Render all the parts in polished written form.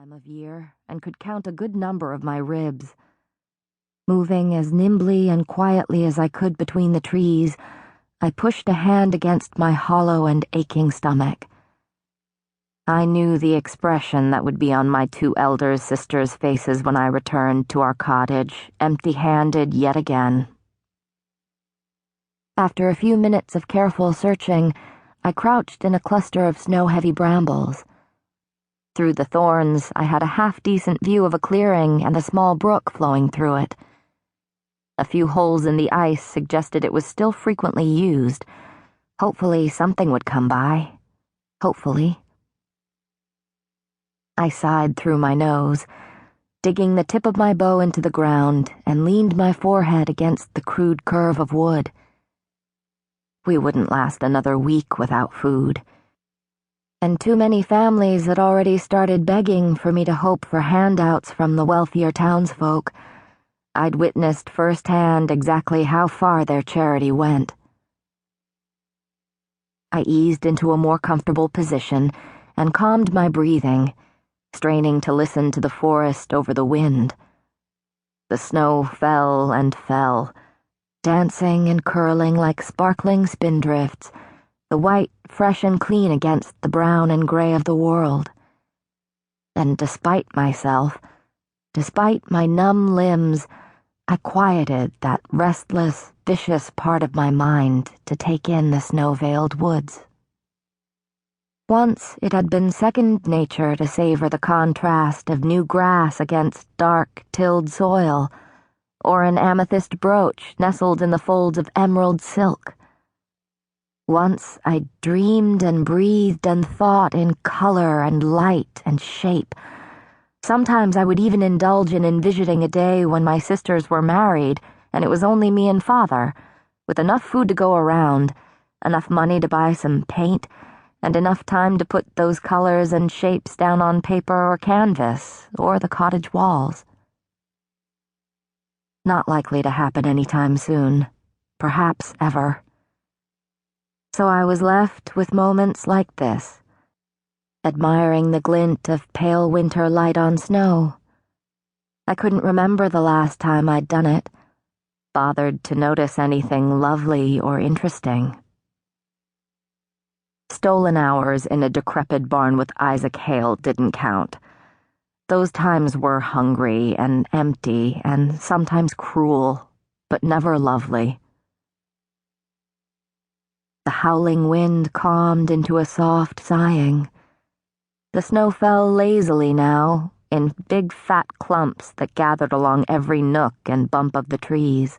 time of year and could count a good number of my ribs. Moving as nimbly and quietly as I could between the trees, I pushed a hand against my hollow and aching stomach. I knew the expression that would be on my two elder sisters' faces when I returned to our cottage, empty-handed yet again. After a few minutes of careful searching, I crouched in a cluster of snow-heavy brambles. Through the thorns, I had a half-decent view of a clearing and a small brook flowing through it. A few holes in the ice suggested it was still frequently used. Hopefully something would come by. Hopefully. I sighed through my nose, digging the tip of my bow into the ground, and leaned my forehead against the crude curve of wood. We wouldn't last another week without food. And too many families had already started begging for me to hope for handouts from the wealthier townsfolk. I'd witnessed firsthand exactly how far their charity went. I eased into a more comfortable position and calmed my breathing, straining to listen to the forest over the wind. The snow fell and fell, dancing and curling like sparkling spindrifts, the white fresh and clean against the brown and gray of the world. And despite myself, despite my numb limbs, I quieted that restless, vicious part of my mind to take in the snow-veiled woods. Once it had been second nature to savor the contrast of new grass against dark, tilled soil, or an amethyst brooch nestled in the folds of emerald silk. Once I dreamed and breathed and thought in color and light and shape. Sometimes I would even indulge in envisioning a day when my sisters were married and it was only me and Father, with enough food to go around, enough money to buy some paint, and enough time to put those colors and shapes down on paper or canvas or the cottage walls. Not likely to happen anytime soon, perhaps ever. So I was left with moments like this, admiring the glint of pale winter light on snow. I couldn't remember the last time I'd done it, bothered to notice anything lovely or interesting. Stolen hours in a decrepit barn with Isaac Hale didn't count. Those times were hungry and empty and sometimes cruel, but never lovely. The howling wind calmed into a soft sighing. The snow fell lazily now, in big fat clumps that gathered along every nook and bump of the trees.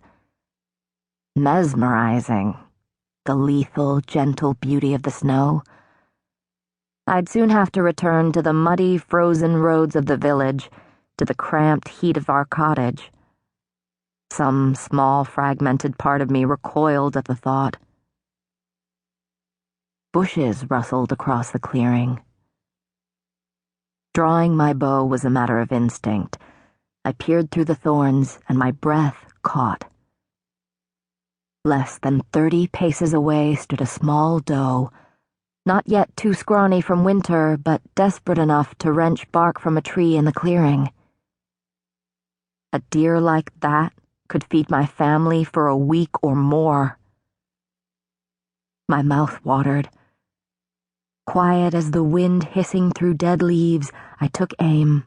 Mesmerizing, the lethal, gentle beauty of the snow. I'd soon have to return to the muddy, frozen roads of the village, to the cramped heat of our cottage. Some small, fragmented part of me recoiled at the thought. Bushes rustled across the clearing. Drawing my bow was a matter of instinct. I peered through the thorns, and my breath caught. Less than 30 paces away stood a small doe, not yet too scrawny from winter, but desperate enough to wrench bark from a tree in the clearing. A deer like that could feed my family for a week or more. My mouth watered. Quiet as the wind hissing through dead leaves, I took aim.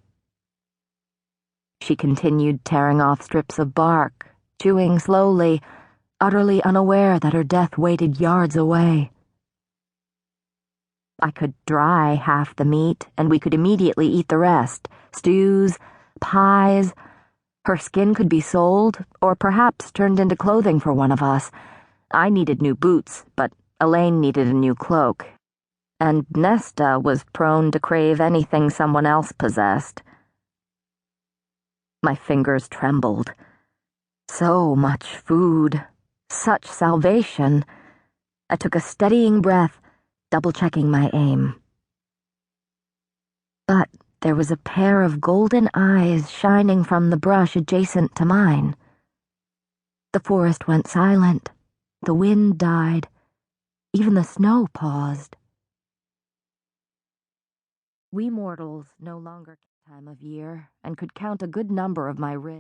She continued tearing off strips of bark, chewing slowly, utterly unaware that her death waited yards away. I could dry half the meat, and we could immediately eat the rest. Stews, pies. Her skin could be sold, or perhaps turned into clothing for one of us. I needed new boots, but Elaine needed a new cloak. And Nesta was prone to crave anything someone else possessed. My fingers trembled. So much food, such salvation. I took a steadying breath, double-checking my aim. But there was a pair of golden eyes shining from the brush adjacent to mine. The forest went silent. The wind died. Even the snow paused. We mortals no longer time of year, and could count a good number of my ribs.